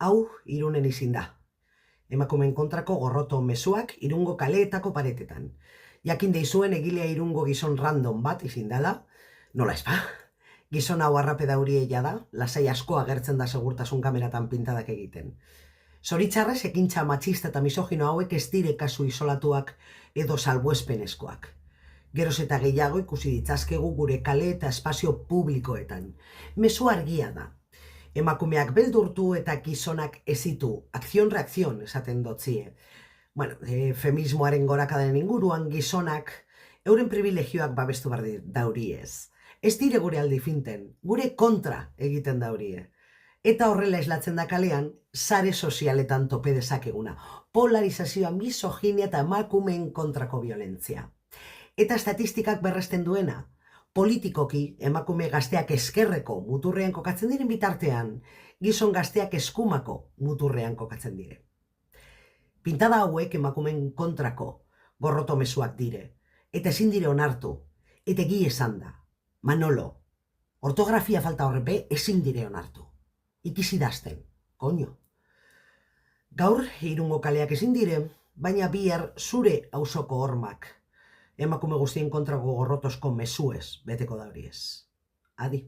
Hau Irunen izin da. Emakumeen kontrako gorroto mezuak Irungo kaleetako paretetan. Jakin deizuen egilea Irungo gizon random bat izin dela, nola ez ba? Gizon hau arrape daurieia da, lasai asko agertzen da segurtasun kameratan pintadak egiten. Zoritxarrez ekintza matxista eta misogino hauek ez dire kasu isolatuak edo salbuespenezkoak. Geroz eta gehiago ikusi ditzazkegu gure kale eta espazio publikoetan. Mezu argia da. Emakumeak beldurtu eta gizonak ezitu, akzion-reakzion esaten dotzie. Feminismoaren gorakadaren inguruan gizonak euren privilegioak babestu behar dauriez. Ez dire gure aldi finten, gure kontra egiten daurie. Eta horrela islatzen da kalean, sare sozialetan tope dezakeguna. Polarizazioa, misoginia eta emakumeen kontrako violentzia. Eta estatistikak berresten duena, politikoki emakume gazteak eskerreko muturrean kokatzen diren bitartean, gizon gazteak eskumako muturrean kokatzen dire. Pintada hauek emakumeen kontrako gorroto mezuak dire, eta ezin dire onartu, eta egi esan da, Manolo, ortografia falta horrepe ezin dire onartu. Ikizidazten, koño. Gaur Irungo kaleak ezin dire, baina bihar zure auzoko hormak, emakume guztien kontrako gorrotozko mezuez beteko dauriez. Adi.